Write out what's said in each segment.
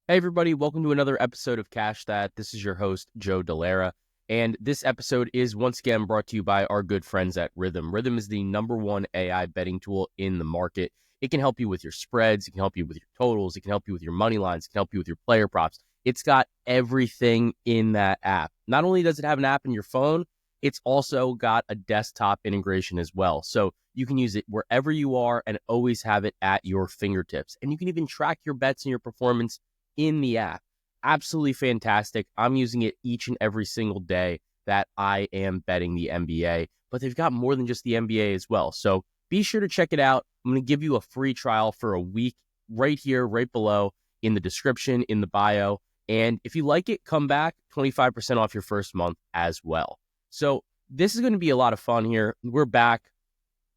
Hey, everybody, welcome to another episode of Cash That. This is your host, Joe Dellera, and this episode is once again brought to you by our good friends at Rhythm. Rhythm is the #1 AI betting tool in the market. It can help you with your spreads, it can help you with your totals, it can help you with your money lines, it can help you with your player props. It's got everything in that app. Not only does it have an app in your phone, it's also got a desktop integration as well. So you can use it wherever you are and always have it at your fingertips. And you can even track your bets and your performance in the app. Absolutely fantastic. I'm using it each and every single day that I am betting the NBA, but they've got more than just the NBA as well. So be sure to check it out. I'm going to give you a free trial for a week right here, right below in the description, in the bio. And if you like it, come back 25% off your first month as well. So this is going to be a lot of fun here. We're back.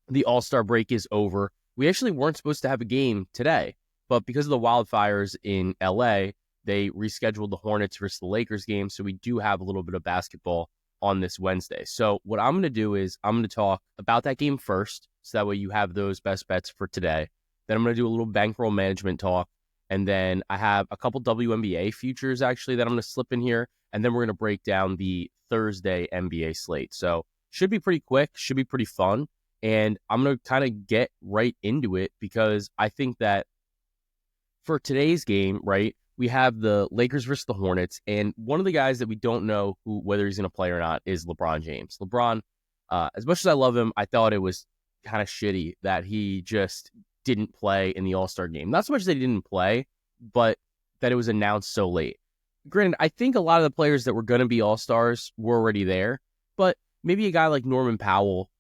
The All-Star break is over. We actually weren't supposed to have a game today, but because of the wildfires in LA, they rescheduled the Hornets versus the Lakers game. So we do have a little bit of basketball on this Wednesday. So what I'm going to do is I'm going to talk about that game first. So that way you have those best bets for today. Then I'm going to do a little bankroll management talk. And then I have a couple WNBA futures actually that I'm going to slip in here. And then we're going to break down the Thursday NBA slate. So should be pretty quick, should be pretty fun. And I'm going to kind of get right into it because I think that for today's game, right, we have the Lakers versus the Hornets. And one of the guys that we don't know whether he's going to play or not is LeBron James. LeBron, as much as I love him, I thought it was kind of shitty that he just didn't play in the All-Star game. Not so much that he didn't play, but that it was announced so late. Granted, I think a lot of the players that were going to be All-Stars were already there, but maybe a guy like Norman Powell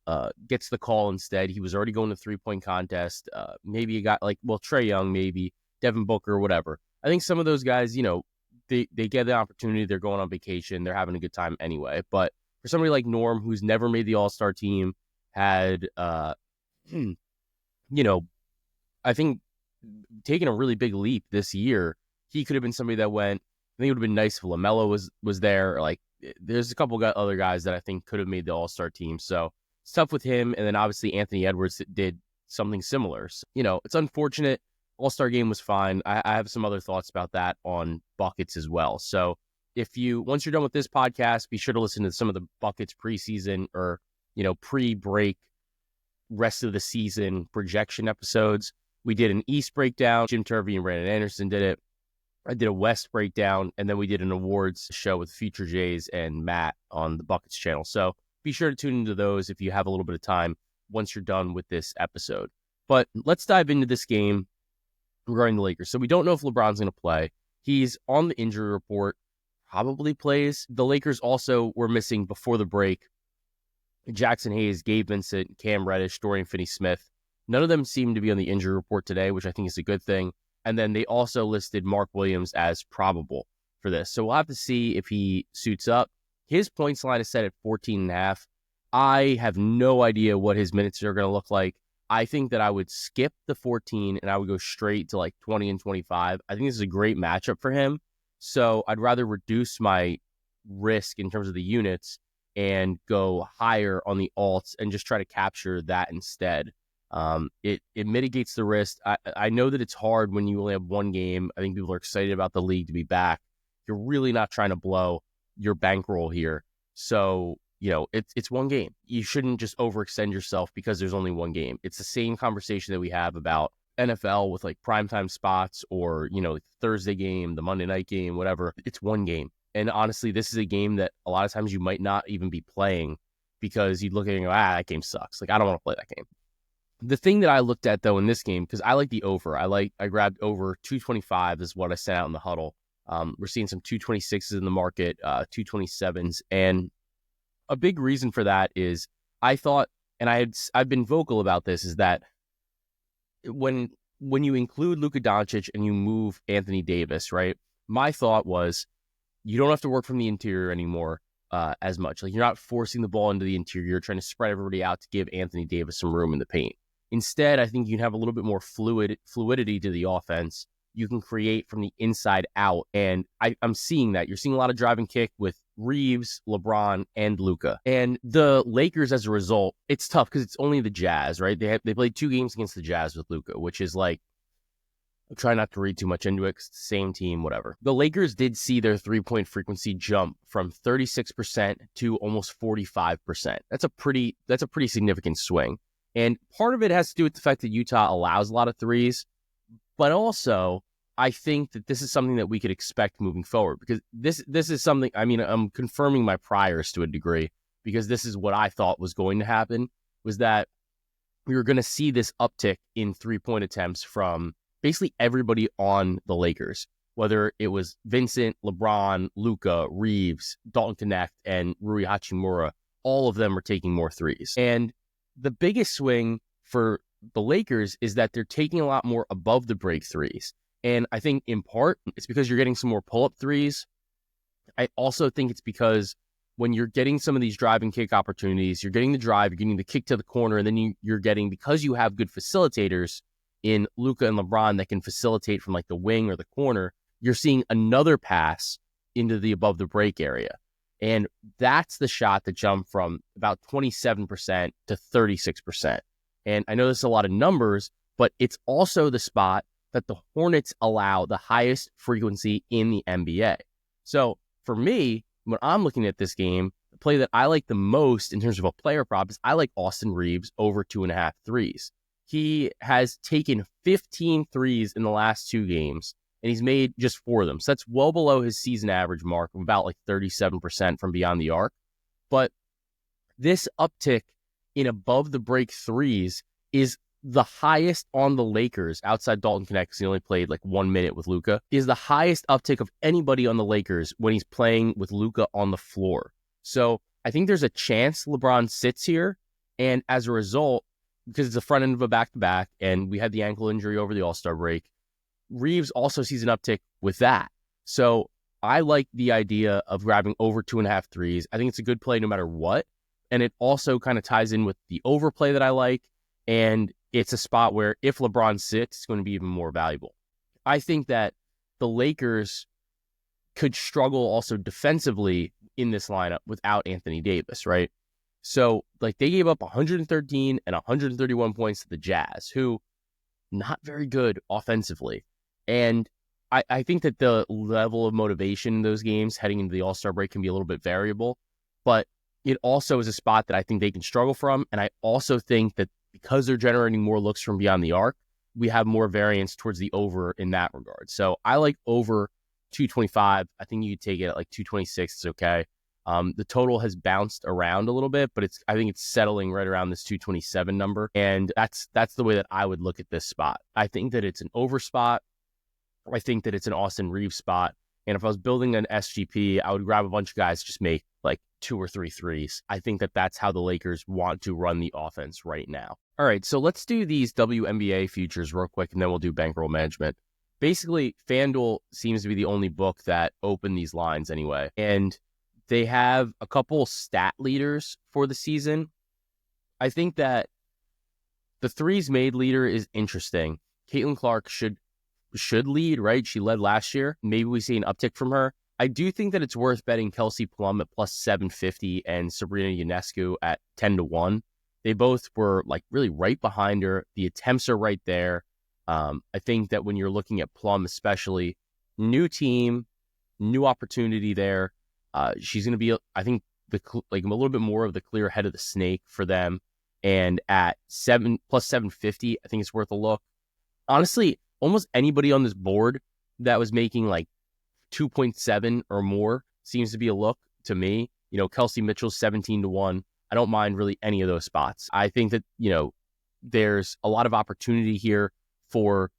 gets the call instead. He was already going to three-point contest. Maybe a guy like, Trae Young, maybe Devin Booker, whatever. I think some of those guys, they get the opportunity. They're going on vacation. They're having a good time anyway. But for somebody like Norm, who's never made the All-Star team, had, I think taking a really big leap this year, he could have been somebody that went. I think it would have been nice if LaMelo was there. Like, there's a couple of other guys that I think could have made the All-Star team. So it's tough with him. And then obviously Anthony Edwards did something similar. So, it's unfortunate. All-Star game was fine. I have some other thoughts about that on buckets as well. So once you're done with this podcast, be sure to listen to some of the buckets preseason or, pre-break rest of the season projection episodes. We did an East breakdown. Jim Turvey and Brandon Anderson did it. I did a West breakdown, and then we did an awards show with Future Jays and Matt on the Buckets channel. So be sure to tune into those if you have a little bit of time once you're done with this episode. But let's dive into this game regarding the Lakers. So we don't know if LeBron's going to play. He's on the injury report, probably plays. The Lakers also were missing before the break Jackson Hayes, Gabe Vincent, Cam Reddish, Dorian Finney-Smith. None of them seem to be on the injury report today, which I think is a good thing. And then they also listed Mark Williams as probable for this. So we'll have to see if he suits up. His points line is set at 14.5. I have no idea what his minutes are going to look like. I think that I would skip the 14 and I would go straight to like 20 and 25. I think this is a great matchup for him. So I'd rather reduce my risk in terms of the units and go higher on the alts and just try to capture that instead. It mitigates the risk. I know that it's hard when you only have one game. I think people are excited about the league to be back. You're really not trying to blow your bankroll here. So, it's one game. You shouldn't just overextend yourself because there's only one game. It's the same conversation that we have about NFL with like primetime spots or, the Thursday game, the Monday night game, whatever. It's one game. And honestly, this is a game that a lot of times you might not even be playing because you'd look at it and go, that game sucks. Like, I don't want to play that game. The thing that I looked at, though, in this game, because I like the over. I grabbed over 225 is what I sent out in the huddle. We're seeing some 226s in the market, 227s. And a big reason for that is I thought, and I've been vocal about this, is that when you include Luka Doncic and you move Anthony Davis, right? My thought was you don't have to work from the interior anymore as much. Like, you're not forcing the ball into the interior. You're trying to spread everybody out to give Anthony Davis some room in the paint. Instead, I think you can have a little bit more fluidity to the offense. You can create from the inside out. And I'm seeing that. You're seeing a lot of drive and kick with Reeves, LeBron, and Luka. And the Lakers, as a result, it's tough because it's only the Jazz, right? They played 2 games against the Jazz with Luka, which is like, Try not to read too much into it because it's the same team, whatever. The Lakers did see their three-point frequency jump from 36% to almost 45%. That's a pretty significant swing. And part of it has to do with the fact that Utah allows a lot of threes, but also I think that this is something that we could expect moving forward, because this is something, I mean, I'm confirming my priors to a degree, because this is what I thought was going to happen, was that we were going to see this uptick in three-point attempts from basically everybody on the Lakers, whether it was Vincent, LeBron, Luka, Reeves, Dalton Knecht, and Rui Hachimura. All of them are taking more threes. And the biggest swing for the Lakers is that they're taking a lot more above the break threes. And I think in part, it's because you're getting some more pull-up threes. I also think it's because when you're getting some of these drive and kick opportunities, you're getting the drive, you're getting the kick to the corner, and then you're getting, because you have good facilitators in Luka and LeBron that can facilitate from like the wing or the corner, you're seeing another pass into the above the break area. And that's the shot that jumped from about 27% to 36%. And I know this is a lot of numbers, but it's also the spot that the Hornets allow the highest frequency in the NBA. So for me, when I'm looking at this game, the play that I like the most in terms of a player prop is I like Austin Reeves over 2.5 threes. He has taken 15 threes in the last 2 games, and he's made just 4 of them. So that's well below his season average mark of about like 37% from beyond the arc. But this uptick in above the break threes is the highest on the Lakers outside Dalton Knecht, because he only played like 1 minute with Luka, is the highest uptick of anybody on the Lakers when he's playing with Luka on the floor. So I think there's a chance LeBron sits here, and as a result, because it's the front end of a back-to-back, and we had the ankle injury over the All-Star break, Reeves also sees an uptick with that. So I like the idea of grabbing over 2.5 threes. I think it's a good play no matter what. And it also kind of ties in with the overplay that I like. And it's a spot where if LeBron sits, it's going to be even more valuable. I think that the Lakers could struggle also defensively in this lineup without Anthony Davis, right? So, like, they gave up 113 and 131 points to the Jazz, who not very good offensively. And I think that the level of motivation in those games heading into the All-Star break can be a little bit variable, but it also is a spot that I think they can struggle from. And I also think that because they're generating more looks from beyond the arc, we have more variance towards the over in that regard. So I like over 225. I think you could take it at like 226. It's okay. The total has bounced around a little bit, but I think it's settling right around this 227 number. And that's the way that I would look at this spot. I think that it's an over spot. I think that it's an Austin Reeves spot. And if I was building an SGP, I would grab a bunch of guys, just make like 2 or 3 threes. I think that that's how the Lakers want to run the offense right now. All right, so let's do these WNBA futures real quick, and then we'll do bankroll management. Basically, FanDuel seems to be the only book that opened these lines anyway. And they have a couple stat leaders for the season. I think that the threes made leader is interesting. Caitlin Clark should lead, right? She led last year. Maybe we see an uptick from her. I do think that it's worth betting Kelsey Plum at plus 750 and Sabrina Ionescu at 10-1. They both were like really right behind her. The attempts are right there. I think that when you're looking at Plum, especially, new team, new opportunity there. She's going to be, I think, like a little bit more of the clear head of the snake for them. And at plus 750, I think it's worth a look. Honestly, almost anybody on this board that was making like 2.7 or more seems to be a look to me. You know, Kelsey Mitchell's 17-1. I don't mind really any of those spots. I think that, you know, there's a lot of opportunity here for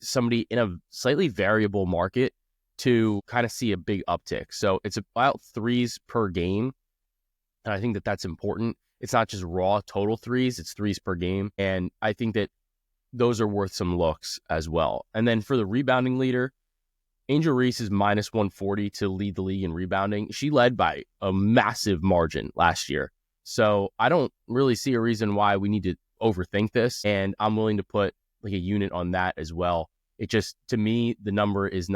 somebody in a slightly variable market to kind of see a big uptick. So it's about threes per game. And I think that that's important. It's not just raw total threes, it's threes per game. And I think that those are worth some looks as well. And then for the rebounding leader, Angel Reese is minus 140 to lead the league in rebounding. She led by a massive margin last year. So I don't really see a reason why we need to overthink this. And I'm willing to put like a unit on that as well. It just, to me, the number is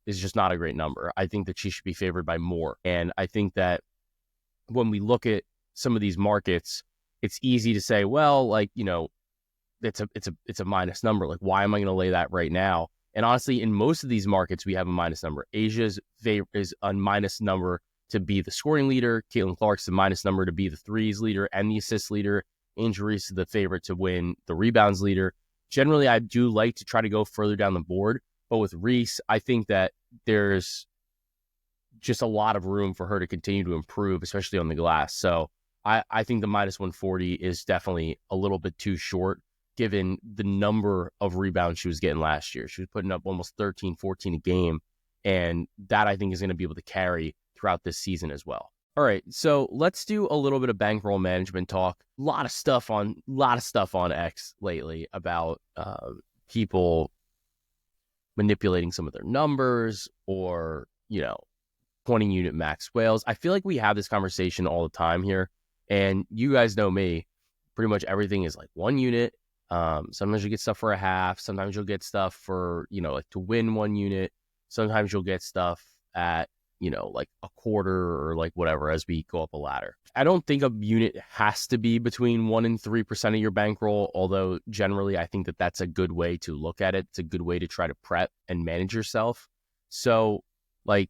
just not a great number. I think that she should be favored by more. And I think that when we look at some of these markets, it's easy to say, well, like, you know, it's a minus number. Like, why am I going to lay that right now? And honestly, in most of these markets, we have a minus number. Asia's is a minus number to be the scoring leader. Caitlin Clark's the minus number to be the threes leader and the assist leader. Angel Reese is the favorite to win the rebounds leader. Generally, I do like to try to go further down the board. But with Reese, I think that there's just a lot of room for her to continue to improve, especially on the glass. So I think the minus 140 is definitely a little bit too short, given the number of rebounds she was getting last year. She was putting up almost 13, 14 a game. And that I think is going to be able to carry throughout this season as well. All right, so let's do a little bit of bankroll management talk. A lot of stuff on X lately about people manipulating some of their numbers or, 20 unit max whales. I feel like we have this conversation all the time here, and you guys know me. Pretty much everything is like 1 unit. Sometimes you get stuff for a half. Sometimes you'll get stuff for, like to win 1 unit. Sometimes you'll get stuff at, like a quarter or like whatever as we go up a ladder. I don't think a unit has to be between 1% and 3% of your bankroll, although generally I think that that's a good way to look at it. It's a good way to try to prep and manage yourself. So like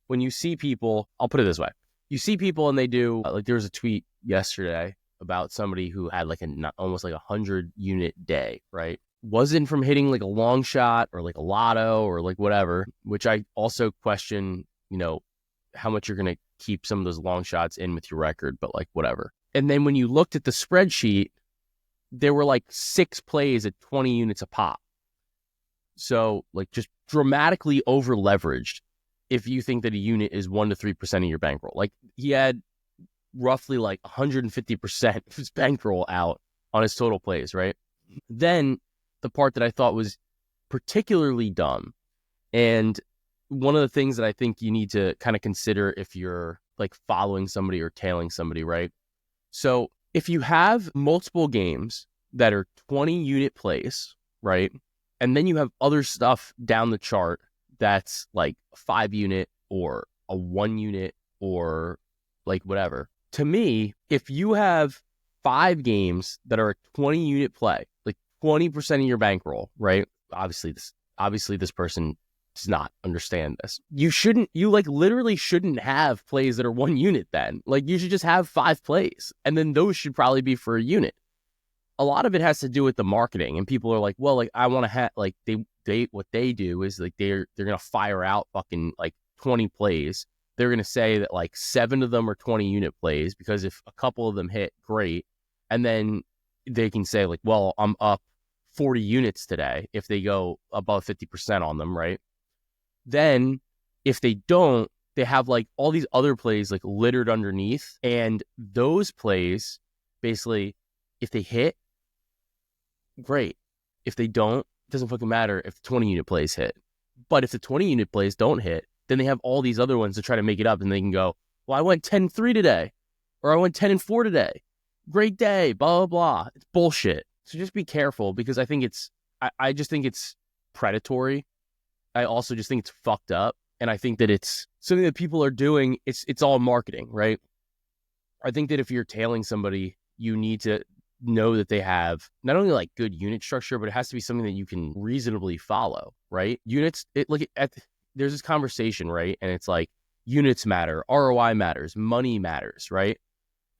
when you see people, I'll put it this way. You see people and they do, like there was a tweet yesterday about somebody who had like almost like 100 unit day, right? Wasn't from hitting like a long shot or like a lotto or like whatever, which I also question, how much you're going to keep some of those long shots in with your record, but like whatever. And then when you looked at the spreadsheet, there were like 6 plays at 20 units a pop. So like just dramatically over leveraged if you think that a unit is 1% to 3% of your bankroll. Like he had roughly like 150% of his bankroll out on his total plays, right? Then the part that I thought was particularly dumb, and one of the things that I think you need to kind of consider if you're like following somebody or tailing somebody, right? So if you have multiple games that are 20 unit plays, right? And then you have other stuff down the chart that's like a 5 unit or a 1 unit or like whatever. To me, if you have 5 games that are a 20 unit play, like 20% of your bankroll, right? Obviously this person does not understand this. You like literally shouldn't have plays that are 1 unit then. Like you should just have 5 plays, and then those should probably be for a unit. A lot of it has to do with the marketing, and people are like, well, like I want to have, like they what they do is like they're going to fire out fucking like 20 plays. They're going to say that like 7 of them are 20 unit plays, because if a couple of them hit, great. And then they can say like, well, I'm up 40 units today if they go above 50% on them, right? Then if they don't, they have like all these other plays like littered underneath. And those plays, basically, if they hit, great. If they don't, it doesn't fucking matter if the 20 unit plays hit. But if the 20 unit plays don't hit, then they have all these other ones to try to make it up, and they can go, well, I went 10-3 today, or I went 10-4 today. Great day, blah, blah, blah. It's bullshit. So just be careful, because I think I just think it's predatory. I also just think it's fucked up. And I think that it's something that people are doing. It's all marketing, right? I think that if you're tailing somebody, you need to know that they have not only like good unit structure, but it has to be something that you can reasonably follow, right? Units, there's this conversation, right? And it's like units matter, ROI matters, money matters, right?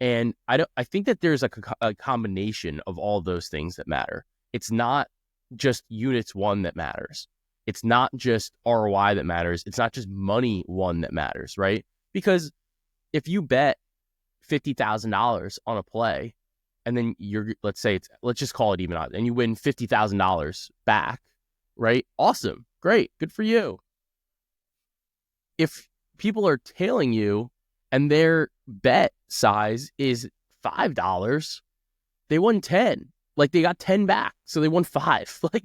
And I think that there's a combination of all those things that matter. It's not just units one that matters. It's not just ROI that matters. It's not just money one that matters, right? Because if you bet $50,000 on a play, and then let's just call it even odds, and you win $50,000 back, right? Awesome. Great. Good for you. If people are tailing you and their bet size is $5, they won 10. Like they got 10 back. So they won 5. Like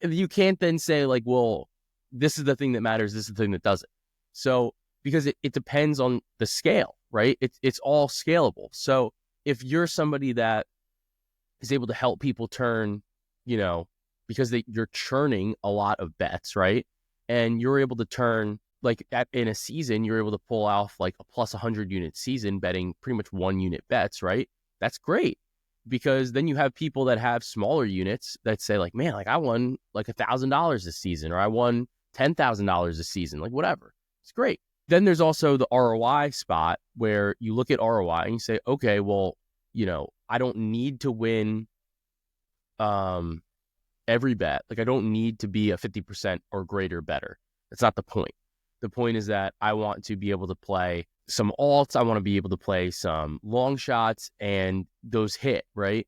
you can't then say like, well, this is the thing that matters. This is the thing that doesn't. So because it depends on the scale, right? It's all scalable. So if you're somebody that is able to help people turn, because you're churning a lot of bets, right? And you're able to turn, like in a season, you're able to pull off like a plus 100 unit season betting pretty much 1 unit bets, right? That's great. because then you have people that have smaller units that say like, man, like I won like $1,000 this season, or I won $10,000 this season, like whatever. It's great. Then there's also the ROI spot where you look at ROI and you say, okay, well, I don't need to win every bet. Like I don't need to be a 50% or greater better. That's not the point. The point is that I want to be able to play some alts. I want to be able to play some long shots and those hit, right?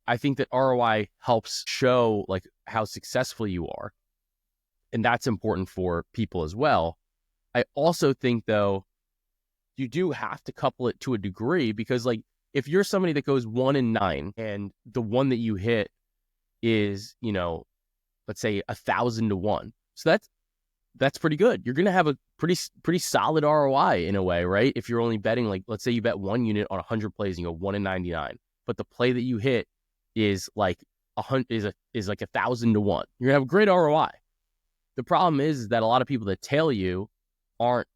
I think that ROI helps show like how successful you are. And that's important for people as well. I also think though, you do have to couple it to a degree, because like if you're somebody that goes 1-9 and the one that you hit is, let's say 1,000 to 1. So that's pretty good. You're going to have a pretty solid ROI in a way, right? If you're only betting, like, let's say you bet one unit on 100 plays and you go 1-99, but the play that you hit is like 100 is like 1,000 to 1. You're going to have a great ROI. The problem is that a lot of people that tail you aren't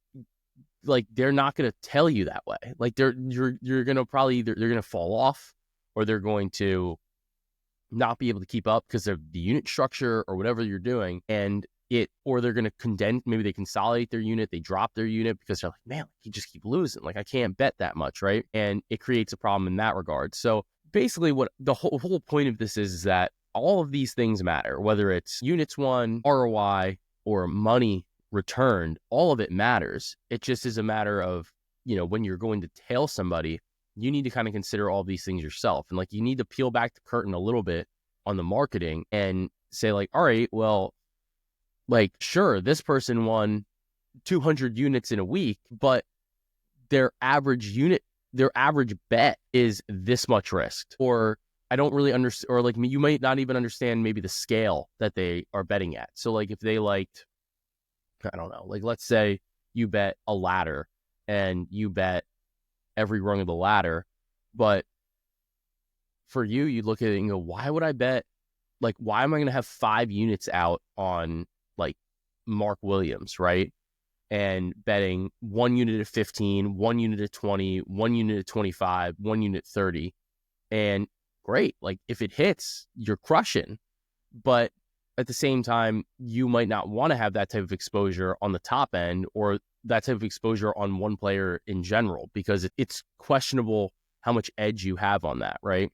like, they're not going to tell you that way. Like you're going to probably either they're going to fall off, or they're going to not be able to keep up because of the unit structure or whatever you're doing. Or they're going to condense, maybe they consolidate their unit, they drop their unit because they're like, man, you just keep losing. Like I can't bet that much, right? And it creates a problem in that regard. So basically what the whole point of this is that all of these things matter, whether it's units won, ROI, or money returned, all of it matters. It just is a matter of, when you're going to tail somebody, you need to kind of consider all these things yourself. And like, you need to peel back the curtain a little bit on the marketing and say like, all right, well, like, sure, this person won 200 units in a week, but their average bet is this much risk. Or I don't really understand, or like you might not even understand maybe the scale that they are betting at. So like if they liked, I don't know, like let's say you bet a ladder and you bet every rung of the ladder, but for you, you look at it and go, why would I bet? Like, why am I going to have 5 units out on like Mark Williams, right? And betting 1 unit at 15, 1 unit at 20, 1 unit at 25, 1 unit 30. And great. Like if it hits, you're crushing. But at the same time, you might not want to have that type of exposure on the top end, or that type of exposure on one player in general, because it's questionable how much edge you have on that, right?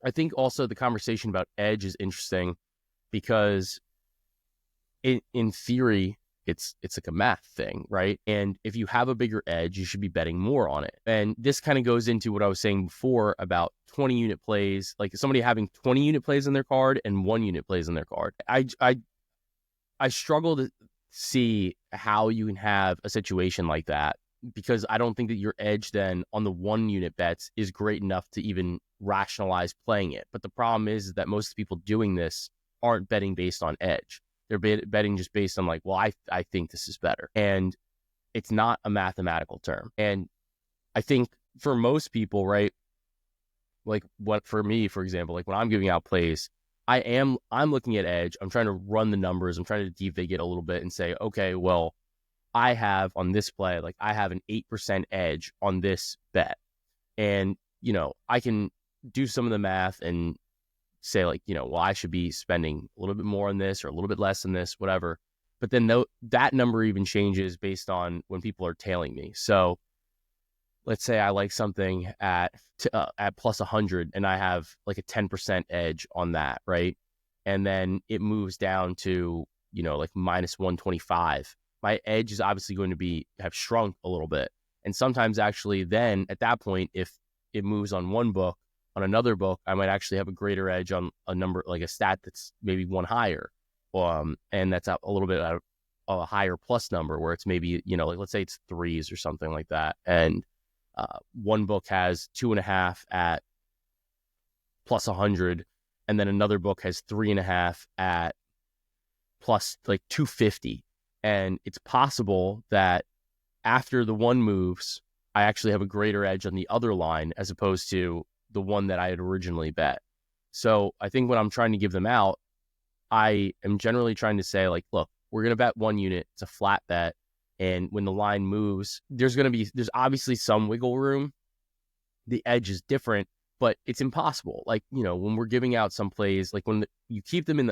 I think also the conversation about edge is interesting because in theory, it's like a math thing, right? And if you have a bigger edge, you should be betting more on it. And this kind of goes into what I was saying before about 20 unit plays, like somebody having 20 unit plays on their card and 1 unit plays on their card. I struggle to see how you can have a situation like that, because I don't think that your edge then on the 1 unit bets is great enough to even rationalize playing it. But the problem is that most people doing this aren't betting based on edge. They're betting just based on like, well, I think this is better. And it's not a mathematical term. And I think for most people, right, like what for me, for example, like when I'm giving out plays, I'm looking at edge. I'm trying to run the numbers. I'm trying to defig it a little bit and say, okay, well, I have on this play, like I have an 8% edge on this bet. And, I can do some of the math and say like, well, I should be spending a little bit more on this or a little bit less on this, whatever. But then that number even changes based on when people are tailing me. So let's say I like something at plus 100 and I have like a 10% edge on that, right? And then it moves down to, like minus 125. My edge is obviously going to have shrunk a little bit. And sometimes actually then at that point, if it moves on one book, on another book, I might actually have a greater edge on a number, like a stat that's maybe one higher. And that's a little bit of a higher plus number where it's maybe, like let's say it's 3s or something like that. And one book has 2.5 at plus 100. And then another book has 3.5 at plus like 250. And it's possible that after the one moves, I actually have a greater edge on the other line as opposed to the one that I had originally bet. So I think when I'm trying to give them out, I am generally trying to say like, look, we're going to bet 1 unit. It's a flat bet. And when the line moves, there's obviously some wiggle room. The edge is different, but it's impossible. Like, when we're giving out some plays, like when I keep them in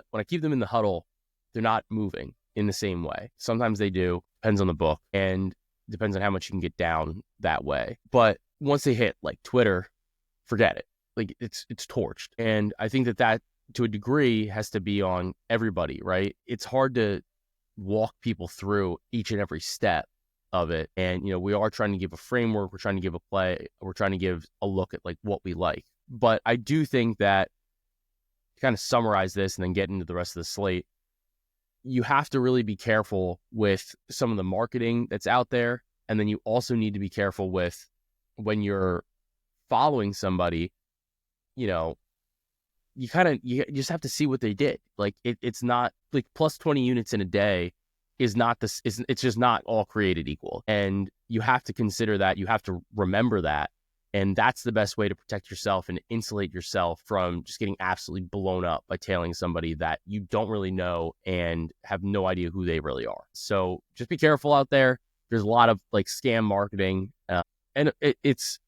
the huddle, they're not moving in the same way. Sometimes they do, depends on the book, and depends on how much you can get down that way. But once they hit like Twitter, forget it. Like it's torched. And I think that to a degree has to be on everybody, right? It's hard to walk people through each and every step of it. And, we are trying to give a framework. We're trying to give a play. We're trying to give a look at like what we like. But I do think that to kind of summarize this and then get into the rest of the slate, you have to really be careful with some of the marketing that's out there. And then you also need to be careful with when you're following somebody, you just have to see what they did. Like it's not like plus 20 units in a day is not this. It's just not all created equal. And you have to consider that. You have to remember that. And that's the best way to protect yourself and insulate yourself from just getting absolutely blown up by tailing somebody that you don't really know and have no idea who they really are. So just be careful out there. There's a lot of like scam marketing, and it's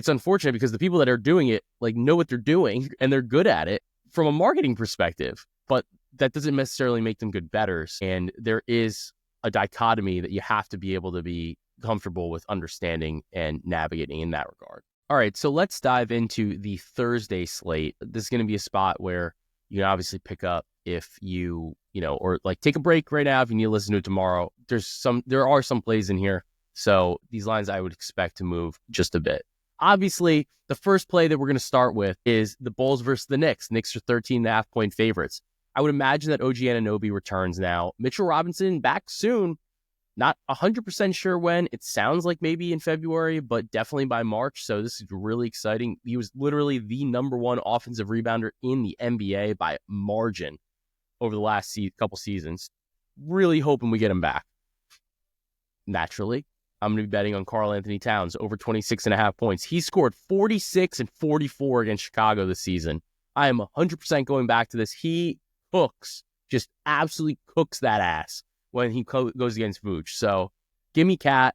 unfortunate because the people that are doing it like know what they're doing and they're good at it from a marketing perspective, but that doesn't necessarily make them good bettors. And there is a dichotomy that you have to be able to be comfortable with understanding and navigating in that regard. All right, so let's dive into the Thursday slate. This is going to be a spot where you can obviously pick up if or like take a break right now if you need to listen to it tomorrow. There are some plays in here. So these lines I would expect to move just a bit. Obviously, the first play that we're going to start with is the Bulls versus the Knicks. Knicks are 13.5-point favorites. I would imagine that OG Anunoby returns now. Mitchell Robinson back soon. Not 100% sure when. It sounds like maybe in February, but definitely by March. So this is really exciting. He was literally the number one offensive rebounder in the NBA by margin over the last couple seasons. Really hoping we get him back. Naturally, I'm going to be betting on Karl Anthony Towns over 26.5 points. He scored 46 and 44 against Chicago this season. I am 100% going back to this. He cooks, just absolutely cooks that ass when he goes against Vooch. So give me Cat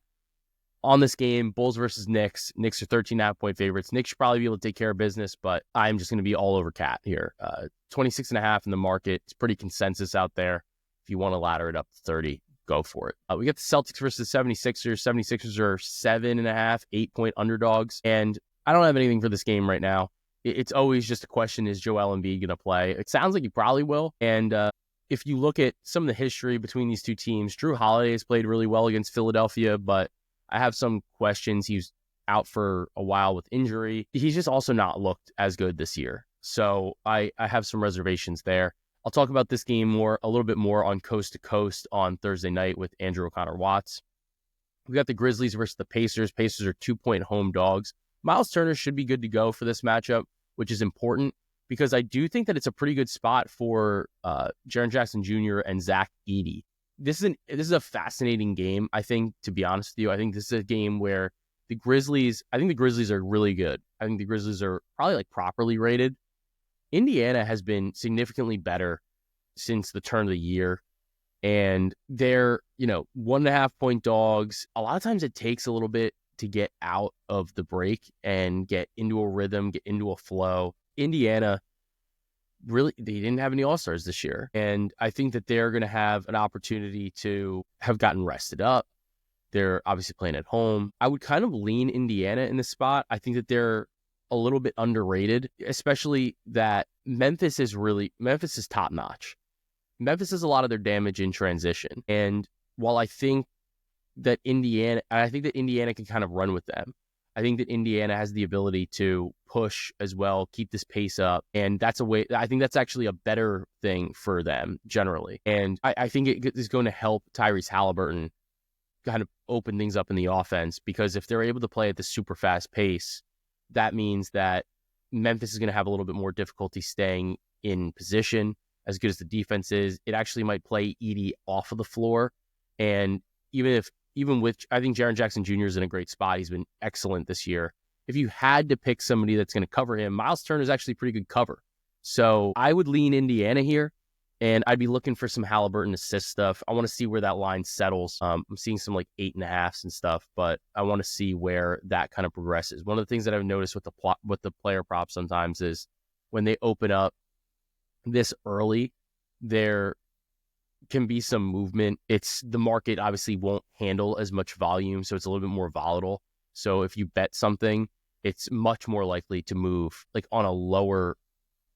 on this game. Bulls versus Knicks. Knicks are 13.5-point favorites. Knicks should probably be able to take care of business, but I'm just going to be all over Cat here. 26.5 in the market. It's pretty consensus out there. If you want to ladder it up to 30, go for it. We got the Celtics versus 76ers. 76ers are 7.5, 8-point underdogs. And I don't have anything for this game right now. It's always just a question, is Joel Embiid going to play? It sounds like he probably will. And if you look at some of the history between these two teams, Drew Holiday has played really well against Philadelphia, but I have some questions. He's out for a while with injury. He's just also not looked as good this year. So I have some reservations there. I'll talk about this game a little bit more on Coast to Coast on Thursday night with Andrew O'Connor-Watts. We got the Grizzlies versus the Pacers. Pacers are 2-point home dogs. Miles Turner should be good to go for this matchup, which is important because I do think that it's a pretty good spot for Jaren Jackson Jr. and Zach Edey. This is a fascinating game, I think, to be honest with you. I think this is a game where the Grizzlies are really good. I think the Grizzlies are probably like properly rated. Indiana has been significantly better since the turn of the year. And they're, 1.5-point dogs. A lot of times it takes a little bit to get out of the break and get into a rhythm, get into a flow. Indiana, really, they didn't have any All-Stars this year. And I think that they're going to have an opportunity to have gotten rested up. They're obviously playing at home. I would kind of lean Indiana in this spot. I think that they're a little bit underrated, especially that Memphis is top notch. Memphis does a lot of their damage in transition. And while I think that Indiana can kind of run with them, I think that Indiana has the ability to push as well, keep this pace up. And that's a way, I think that's actually a better thing for them generally. And I think it is going to help Tyrese Halliburton kind of open things up in the offense, because if they're able to play at the super fast pace, that means that Memphis is going to have a little bit more difficulty staying in position. As good as the defense is, it actually might play Edey off of the floor. And even with, I think Jaren Jackson Jr. is in a great spot. He's been excellent this year. If you had to pick somebody that's going to cover him, Miles Turner is actually pretty good cover. So I would lean Indiana here. And I'd be looking for some Halliburton assist stuff. I want to see where that line settles. I'm seeing some like 8.5s and stuff, but I want to see where that kind of progresses. One of the things that I've noticed with the player props sometimes is when they open up this early, there can be some movement. It's the market obviously won't handle as much volume, so it's a little bit more volatile. So if you bet something, it's much more likely to move like on a lower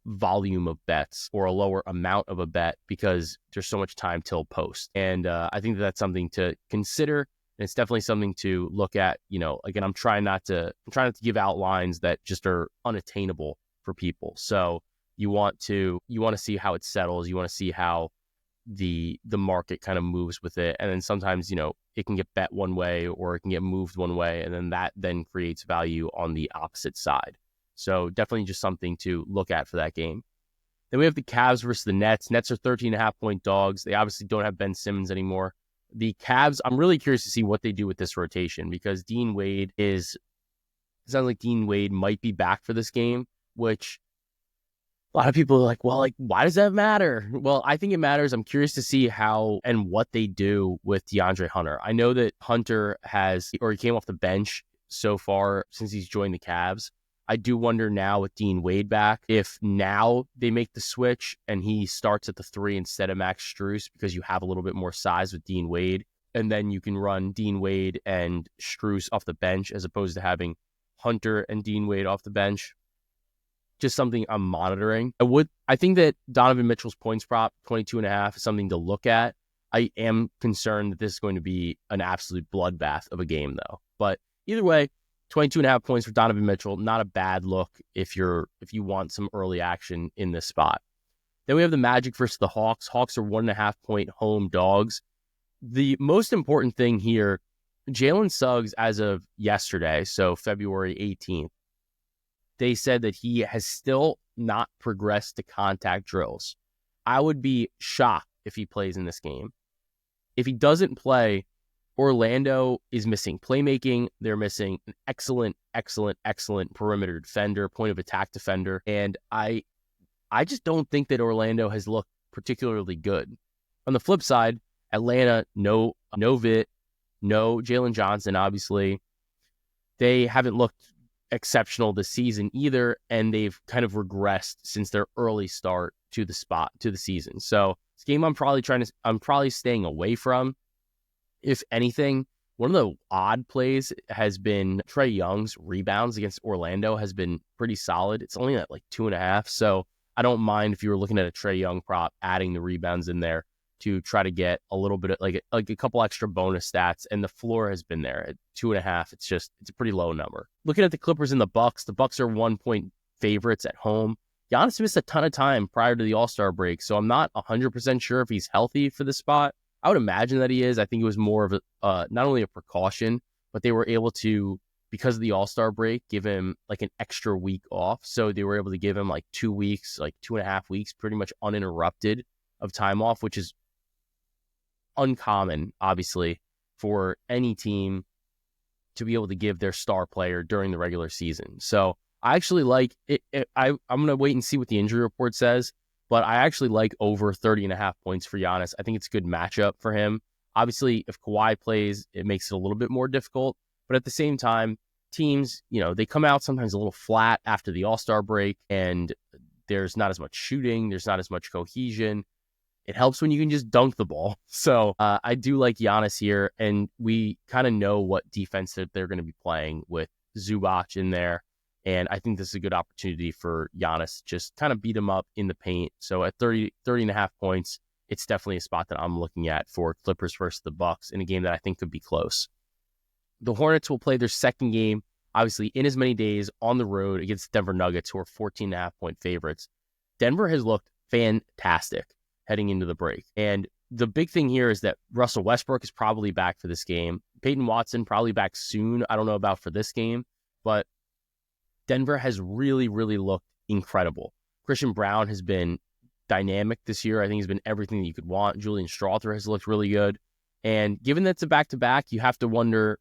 volume of bets or a lower amount of a bet because there's so much time till post. And I think that's something to consider. And it's definitely something to look at. Again, I'm trying not to give out lines that just are unattainable for people. So you want to see how it settles. You want to see how the market kind of moves with it. And then sometimes, it can get bet one way or it can get moved one way. And then that then creates value on the opposite side. So definitely just something to look at for that game. Then we have the Cavs versus the Nets. Nets are 13.5-point dogs. They obviously don't have Ben Simmons anymore. The Cavs, I'm really curious to see what they do with this rotation because it sounds like Dean Wade might be back for this game, which a lot of people are like, well, like, why does that matter? Well, I think it matters. I'm curious to see how and what they do with DeAndre Hunter. I know that Hunter he came off the bench so far since he's joined the Cavs. I do wonder now with Dean Wade back, if now they make the switch and he starts at the 3 instead of Max Strus because you have a little bit more size with Dean Wade. And then you can run Dean Wade and Strus off the bench as opposed to having Hunter and Dean Wade off the bench. Just something I'm monitoring. I think that Donovan Mitchell's points prop, 22.5, is something to look at. I am concerned that this is going to be an absolute bloodbath of a game, though. But either way, 22.5 points for Donovan Mitchell, not a bad look if you want some early action in this spot. Then we have the Magic versus the Hawks. Hawks are 1.5-point home dogs. The most important thing here, Jalen Suggs, as of yesterday, so February 18th, they said that he has still not progressed to contact drills. I would be shocked if he plays in this game. If he doesn't play, Orlando is missing playmaking. They're missing an excellent perimeter defender, point of attack defender. And I just don't think that Orlando has looked particularly good. On the flip side, Atlanta, no Vit, no Jalen Johnson, obviously. They haven't looked exceptional this season either, and they've kind of regressed since their early start to the season. So this game I'm probably staying away from. If anything, one of the odd plays has been Trae Young's rebounds against Orlando has been pretty solid. It's only at like 2.5. So I don't mind if you were looking at a Trae Young prop, adding the rebounds in there to try to get a little bit of like a couple extra bonus stats. And the floor has been there at 2.5. It's a pretty low number. Looking at the Clippers and the Bucks are 1-point favorites at home. Giannis missed a ton of time prior to the All-Star break, so I'm not 100% sure if he's healthy for this spot. I would imagine that he is. I think it was more of not only a precaution, but they were able to, because of the All-Star break, give him like an extra week off. So they were able to give him like 2 weeks, like 2.5 weeks, pretty much uninterrupted of time off, which is uncommon, obviously, for any team to be able to give their star player during the regular season. So I actually like it. I'm going to wait and see what the injury report says, but I actually like over 30.5 points for Giannis. I think it's a good matchup for him. Obviously, if Kawhi plays, it makes it a little bit more difficult. But at the same time, teams, they come out sometimes a little flat after the All-Star break, and there's not as much shooting. There's not as much cohesion. It helps when you can just dunk the ball. So I do like Giannis here, and we kind of know what defense that they're going to be playing with Zubac in there. And I think this is a good opportunity for Giannis to just kind of beat him up in the paint. So at 30.5 points, it's definitely a spot that I'm looking at for Clippers versus the Bucks in a game that I think could be close. The Hornets will play their second game, obviously in as many days on the road against the Denver Nuggets, who are 14.5-point favorites. Denver has looked fantastic heading into the break. And the big thing here is that Russell Westbrook is probably back for this game. Peyton Watson probably back soon. I don't know about for this game, but Denver has really, really looked incredible. Christian Brown has been dynamic this year. I think he's been everything that you could want. Julian Strawther has looked really good. And given that it's a back-to-back, you have to wonder,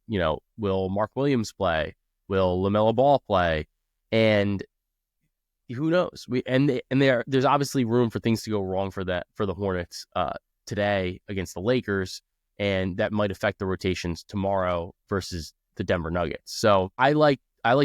will Mark Williams play? Will LaMelo Ball play? And Who knows? There's obviously room for things to go wrong for the Hornets today against the Lakers, and that might affect the rotations tomorrow versus the Denver Nuggets. So I like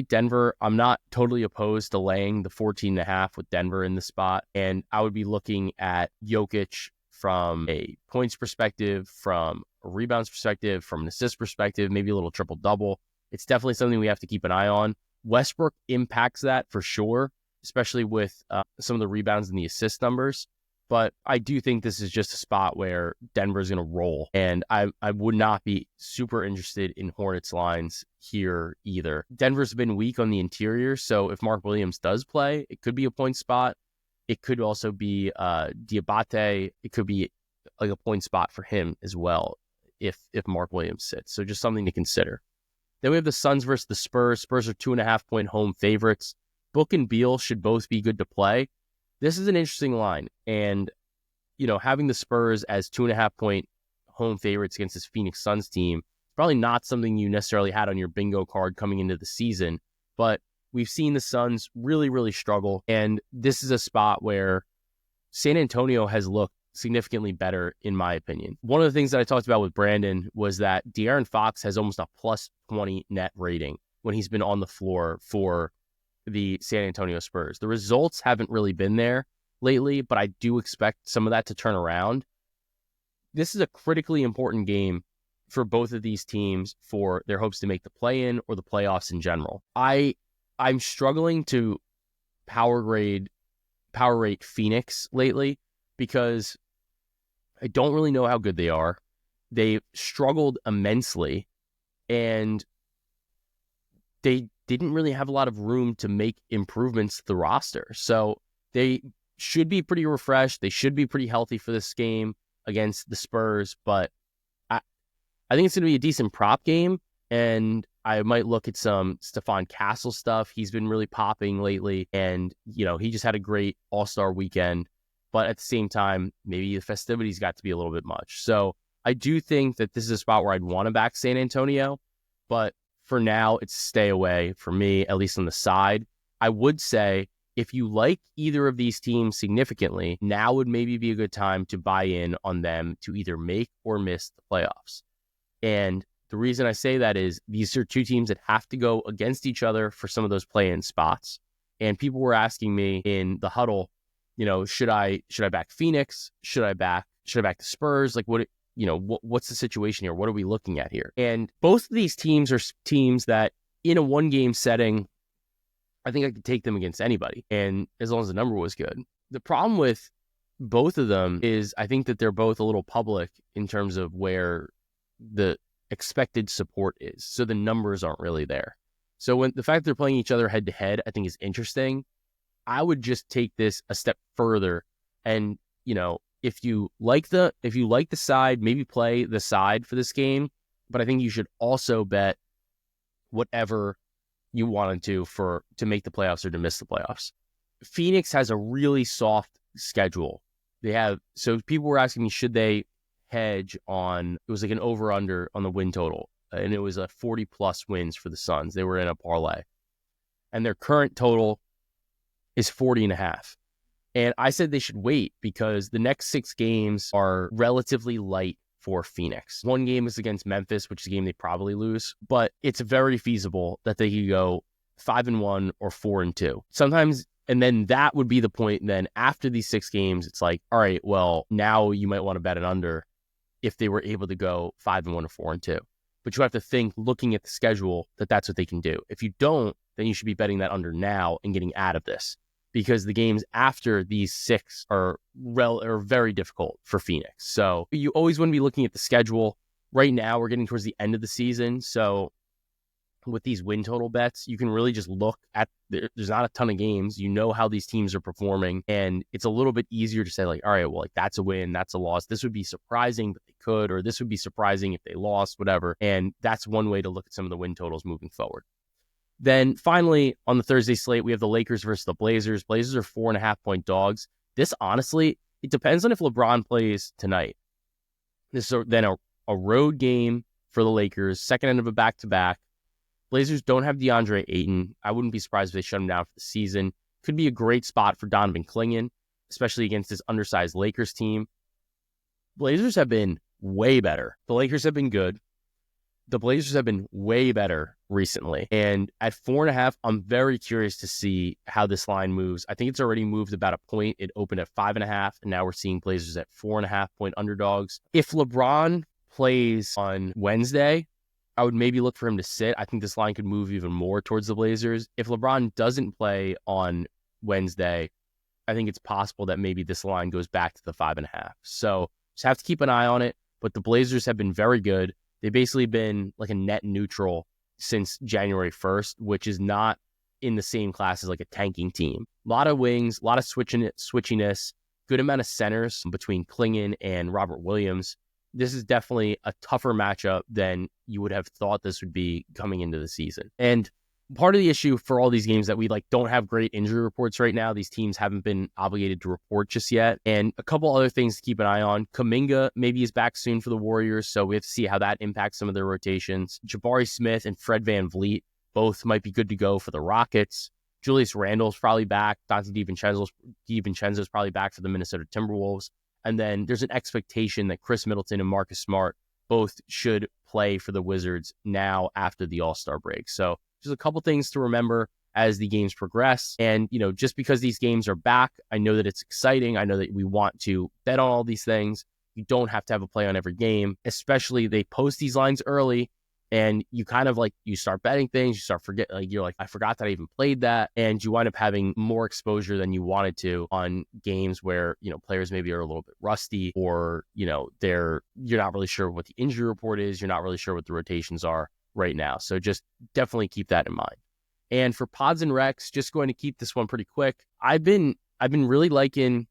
Denver. I'm not totally opposed to laying the 14.5 with Denver in the spot, and I would be looking at Jokic from a points perspective, from a rebounds perspective, from an assist perspective, maybe a little triple double. It's definitely something we have to keep an eye on. Westbrook impacts that for sure, especially with some of the rebounds and the assist numbers. But I do think this is just a spot where Denver's going to roll. And I would not be super interested in Hornets lines here either. Denver's been weak on the interior. So if Mark Williams does play, it could be a point spot. It could also be Diabate. It could be like a point spot for him as well if Mark Williams sits. So just something to consider. Then we have the Suns versus the Spurs. Spurs are 2.5-point home favorites. Book and Beal should both be good to play. This is an interesting line. And, having the Spurs as 2.5-point home favorites against this Phoenix Suns team, probably not something you necessarily had on your bingo card coming into the season. But we've seen the Suns really, really struggle. And this is a spot where San Antonio has looked significantly better, in my opinion. One of the things that I talked about with Brandon was that De'Aaron Fox has almost a plus 20 net rating when he's been on the floor for the San Antonio Spurs. The results haven't really been there lately, but I do expect some of that to turn around. This is a critically important game for both of these teams for their hopes to make the play-in or the playoffs in general. I'm struggling to power rate Phoenix lately because I don't really know how good they are. They've struggled immensely, and they didn't really have a lot of room to make improvements to the roster. So they should be pretty refreshed. They should be pretty healthy for this game against the Spurs, but I think it's going to be a decent prop game, and I might look at some Stephon Castle stuff. He's been really popping lately, and he just had a great All-Star weekend. But at the same time, maybe the festivities got to be a little bit much. So I do think that this is a spot where I'd want to back San Antonio, but for now, it's stay away for me, at least on the side. I would say if you like either of these teams significantly, now would maybe be a good time to buy in on them to either make or miss the playoffs. And the reason I say that is these are two teams that have to go against each other for some of those play-in spots. And people were asking me in the huddle, should I back Phoenix? Should I back the Spurs? Like what's the situation here? What are we looking at here? And both of these teams are teams that in a one-game setting, I think I could take them against anybody, and as long as the number was good. The problem with both of them is I think that they're both a little public in terms of where the expected support is. So the numbers aren't really there. So when the fact they're playing each other head to head, I think is interesting. I would just take this a step further, and if you like the side, maybe play the side for this game. But I think you should also bet whatever you wanted to make the playoffs or to miss the playoffs. Phoenix has a really soft schedule. So people were asking me, should they hedge on, it was like an over under on the win total, and it was a 40 plus wins for the Suns. They were in a parlay, and their current total is 40.5. And I said they should wait because the next 6 games are relatively light for Phoenix. One game is against Memphis, which is a game they probably lose, but it's very feasible that they could go 5-1 or 4-2. Sometimes, and then that would be the point. Then after these 6 games, it's like, all right, well, now you might want to bet an under if they were able to go 5-1 or 4-2. But you have to think, looking at the schedule, that that's what they can do. If you don't, then you should be betting that under now and getting out of this, because the games after these 6 are very difficult for Phoenix. So you always want to be looking at the schedule. Right now, we're getting towards the end of the season. So with these win total bets, you can really just look at, there's not a ton of games. You know how these teams are performing, and it's a little bit easier to say, like, all right, well, like, that's a win, that's a loss. This would be surprising, but they could, or this would be surprising if they lost, whatever. And that's one way to look at some of the win totals moving forward. Then finally, on the Thursday slate, we have the Lakers versus the Blazers. Blazers are 4.5-point dogs. This, honestly, it depends on if LeBron plays tonight. This is then a road game for the Lakers, second end of a back-to-back. Blazers don't have DeAndre Ayton. I wouldn't be surprised if they shut him down for the season. Could be a great spot for Donovan Clingan, especially against this undersized Lakers team. Blazers have been way better. The Lakers have been good. The Blazers have been way better recently. And at 4.5, I'm very curious to see how this line moves. I think it's already moved about a point. It opened at 5.5, and now we're seeing Blazers at 4.5-point underdogs. If LeBron plays on Wednesday, I would maybe look for him to sit. I think this line could move even more towards the Blazers. If LeBron doesn't play on Wednesday, I think it's possible that maybe this line goes back to the 5.5. So just have to keep an eye on it. But the Blazers have been very good. They've basically been like a net neutral since January 1st, which is not in the same class as like a tanking team. A lot of wings, a lot of switchiness, good amount of centers between Clingan and Robert Williams. This is definitely a tougher matchup than you would have thought this would be coming into the season. And part of the issue for all these games that we don't have great injury reports right now. These teams haven't been obligated to report just yet. And a couple other things to keep an eye on. Kuminga maybe is back soon for the Warriors, so we have to see how that impacts some of their rotations. Jabari Smith and Fred VanVleet both might be good to go for the Rockets. Julius Randle's probably back. Dante DiVincenzo's probably back for the Minnesota Timberwolves. And then there's an expectation that Chris Middleton and Marcus Smart both should play for the Wizards now after the All-Star break. So just a couple things to remember as the games progress. And, just because these games are back, I know that it's exciting. I know that we want to bet on all these things. You don't have to have a play on every game, especially they post these lines early and you kind of you start betting things, you start you're like, I forgot that I even played that. And you wind up having more exposure than you wanted to on games where, players maybe are a little bit rusty or, you're not really sure what the injury report is. You're not really sure what the rotations are right now. So just definitely keep that in mind. And for pods and recs, just going to keep this one pretty quick. I've been really buying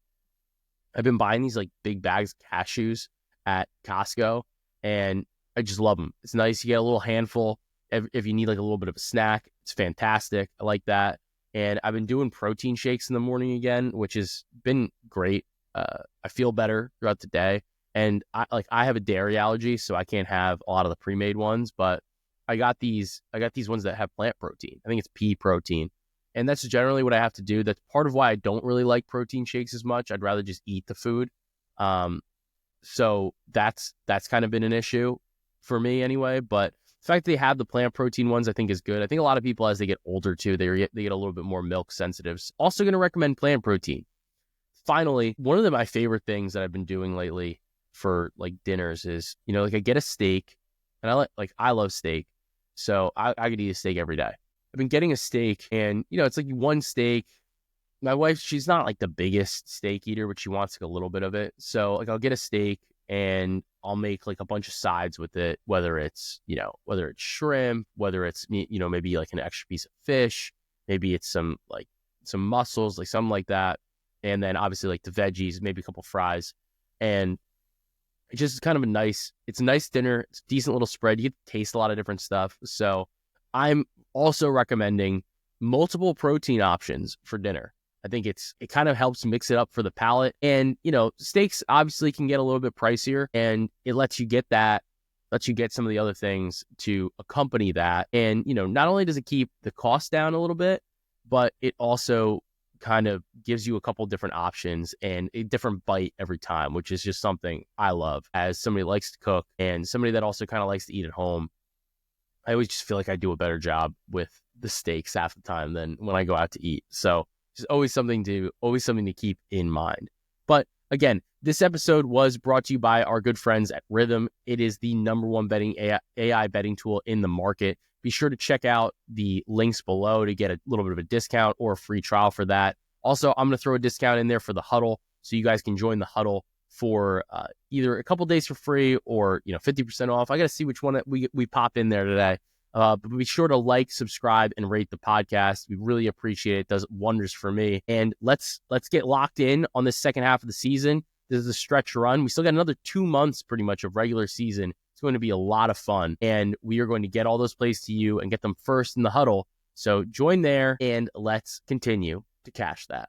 these big bags of cashews at Costco, and I just love them. It's nice. You get a little handful if you need a little bit of a snack. It's fantastic. I like that. And I've been doing protein shakes in the morning again, which has been great. I feel better throughout the day. And I have a dairy allergy, so I can't have a lot of the pre-made ones, but I got these ones that have plant protein. I think it's pea protein. And that's generally what I have to do. That's part of why I don't really like protein shakes as much. I'd rather just eat the food. So that's kind of been an issue for me anyway. But the fact that they have the plant protein ones, I think is good. I think a lot of people, as they get older too, they get a little bit more milk sensitive. Also going to recommend plant protein. Finally, one of my favorite things that I've been doing lately for dinners is, I get a steak, and I love steak. So I could eat a steak every day. I've been getting a steak, and, it's one steak. My wife, she's not the biggest steak eater, but she wants a little bit of it. So I'll get a steak and I'll make a bunch of sides with it, whether it's shrimp, whether it's, maybe an extra piece of fish, maybe it's some mussels, something like that. And then obviously the veggies, maybe a couple fries. And it's just kind of it's a nice dinner. It's a decent little spread. You get to taste a lot of different stuff. So I'm also recommending multiple protein options for dinner. I think it kind of helps mix it up for the palate. And, steaks obviously can get a little bit pricier, and it lets you get some of the other things to accompany that. And, not only does it keep the cost down a little bit, but it also kind of gives you a couple different options and a different bite every time, which is just something I love as somebody that likes to cook and somebody that also kind of likes to eat at home. I always just feel like I do a better job with the steaks half the time than when I go out to eat. So it's always something to keep in mind. But again, this episode was brought to you by our good friends at Rhythm. It is the #1 AI betting tool in the market. Be sure to check out the links below to get a little bit of a discount or a free trial for that. Also, I'm going to throw a discount in there for the huddle, so you guys can join the huddle for either a couple days for free or 50% off. I got to see which one that we pop in there today. But be sure to subscribe, and rate the podcast. We really appreciate it. It does wonders for me. And let's get locked in on the second half of the season. This is a stretch run. We still got another 2 months pretty much of regular season. It's going to be a lot of fun, and we are going to get all those plays to you and get them first in the huddle. So join there, and let's continue to cash that.